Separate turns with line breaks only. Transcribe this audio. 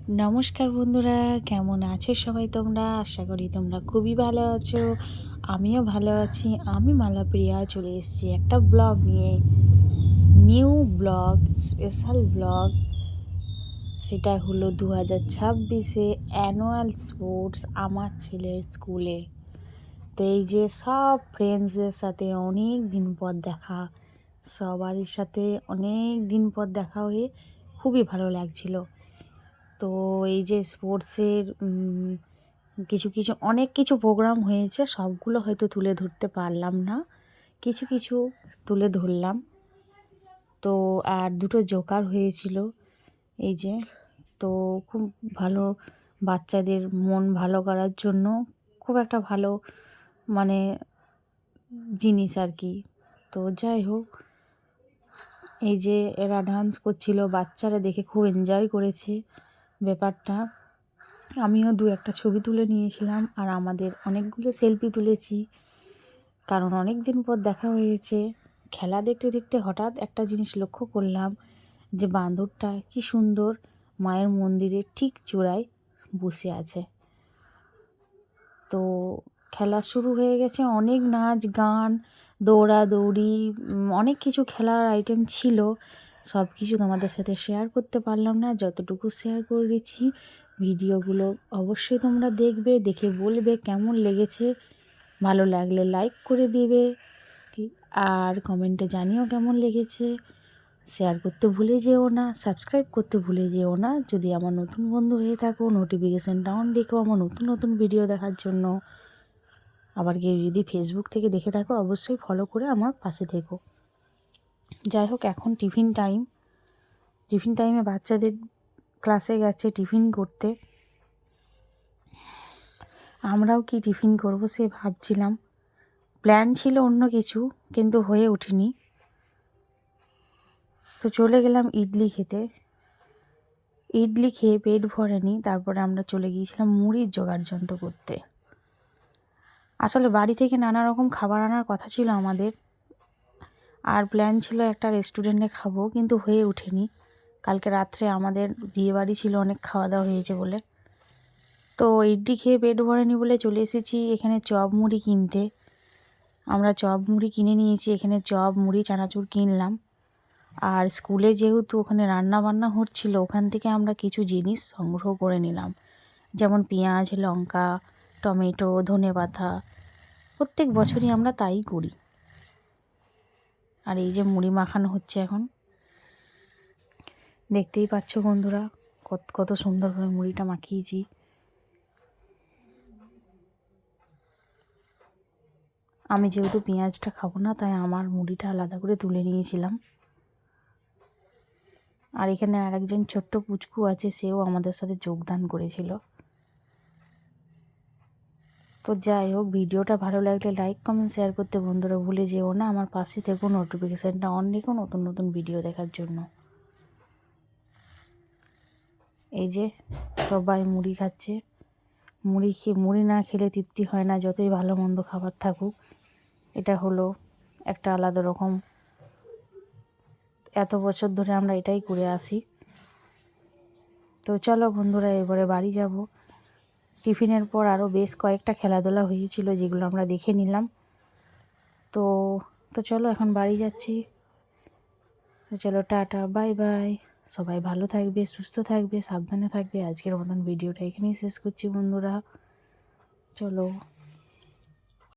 নমস্কার বন্ধুরা, কেমন আছো সবাই তোমরা? আশা করি তোমরা খুবই ভালো আছো। আমিও ভালো আছি। আমি মালাপ্রিয়া চলে এসেছি একটা ব্লগ নিয়ে। New blog, special blog. সেটা হলো 2026-এ অ্যানুয়াল স্পোর্টস আমার ছেলের স্কুলে। তো এই যে সব ফ্রেন্ডসদের সাথে অনেক দিন পর দেখা, সবারই সাথে অনেক দিন পর দেখা হয়ে খুবই ভালো লাগছিল। তো এই যে স্পোর্টসের কিছু কিছু অনেক কিছু প্রোগ্রাম হয়েছে, সবগুলো হয়তো তুলে ধরতে পারলাম না, কিছু কিছু তুলে ধরলাম। তো আর দুটো জোকার হয়েছিল এই যে। তো খুব ভালো, বাচ্চাদের মন ভালো করার জন্য খুব একটা ভালো মানে জিনিস আর কি। তো যাই হোক, এই যে এরা ডান্স করছিল, বাচ্চারা দেখে খুব এনজয় করেছে ব্যাপারটা। আমিও দু একটা ছবি তুলে নিয়েছিলাম, আর আমাদের অনেকগুলো সেলফি তুলেছি, কারণ অনেক দিন পর দেখা হয়েছে। খেলা দেখতে দেখতে হঠাৎ একটা জিনিস লক্ষ্য করলাম যে বাঁদরটা কি সুন্দর মায়ের মন্দিরের ঠিক চূড়ায় বসে আছে। তো খেলা শুরু হয়ে গেছে, অনেক নাচ গান, দৌড়াদৌড়ি, অনেক কিছু খেলার আইটেম ছিল। সব কিছু তোমাদের সাথে শেয়ার করতে পারলাম না, যতটুকু শেয়ার করেছি। ভিডিওগুলো অবশ্যই তোমরা দেখবে, দেখে বলবে কেমন লেগেছে। ভালো লাগলে লাইক করে দিবে, আর কমেন্টে জানিও কেমন লেগেছে। শেয়ার করতে ভুলে যেও না, সাবস্ক্রাইব করতে ভুলে যেও না। যদি আমার নতুন বন্ধু হয়ে থাকো, নোটিফিকেশানটা অন রেখো আমার নতুন নতুন ভিডিও দেখার জন্য। আবার কেউ যদি ফেসবুক থেকে দেখে থাকো, অবশ্যই ফলো করে আমার পাশে থেকো। যাই হোক, এখন টিফিন টাইমে বাচ্চাদের ক্লাসে গেছে টিফিন করতে। আমরাও কি টিফিন করব সে ভাবছিলাম। প্ল্যান ছিল অন্য কিছু, কিন্তু হয়ে ওঠেনি। তো চলে গেলাম ইডলি খেতে। ইডলি খেয়ে পেট ভরেনি, তারপরে আমরা চলে গিয়েছিলাম মুড়ির জোগাড় যন্ত্র করতে। আসলে বাড়ি থেকে নানা রকম খাবার আনার কথা ছিল আমাদের, আর প্ল্যান ছিল একটা রেস্টুরেন্টে খাবো, কিন্তু হয়ে ওঠেনি। কালকে রাত্রে আমাদের বিয়েবাড়ি ছিল, অনেক খাওয়া দাওয়া হয়েছে বলে। তো ইডলি খেয়ে পেট ভরেনি বলে চলে এসেছি এখানে চপ মুড়ি কিনতে। আমরা চপ মুড়ি কিনে নিয়েছি, এখানে চপ মুড়ি চানাচুর কিনলাম। আর স্কুলে যেহেতু ওখানে রান্না বান্না হচ্ছিল, ওখান থেকে আমরা কিছু জিনিস সংগ্রহ করে নিলাম, যেমন পেঁয়াজ, লঙ্কা, টমেটো, ধনেপাতা। প্রত্যেক বছরই আমরা তাই করি। আর এই যে মুড়ি মাখানো হচ্ছে এখন, দেখতেই পাচ্ছ বন্ধুরা কত কত সুন্দরভাবে মুড়িটা মাখিয়েছি। আমি যেহেতু পেঁয়াজটা খাবো না, তাই আমার মুড়িটা আলাদা করে তুলে নিয়েছিলাম। আর এখানে আরেকজন ছোট্ট পুচকু আছে, সেও আমাদের সাথে যোগদান করেছিল। তো যাই হোক, ভিডিওটা ভালো লাগলে লাইক কমেন্ট শেয়ার করতে বন্ধুরা ভুলে যেও না। আমার পাশে থেকো, নোটিফিকেশানটা অন রেখো নতুন নতুন ভিডিও দেখার জন্য। এই যে সবাই মুড়ি খাচ্ছে। মুড়ি না খেলে তৃপ্তি হয় না, যতই ভালো মন্দ খাবার থাকুক। এটা হলো একটা আলাদা রকম, এত বছর ধরে আমরা এটাই করে আসি। তো চলো বন্ধুরা, এবারে বাড়ি যাব। টিফিনের পর আরও বেশ কয়েকটা খেলাধুলা হয়েছিল, যেগুলো আমরা দেখে নিলাম। তো তো চলো এখন বাড়ি যাচ্ছি। তো চলো, টাটা, বাই বাই। সবাই ভালো থাকবে, সুস্থ থাকবে, সাবধানে থাকবে। আজকের মতন ভিডিওটা এখানেই শেষ করছি বন্ধুরা। চলো।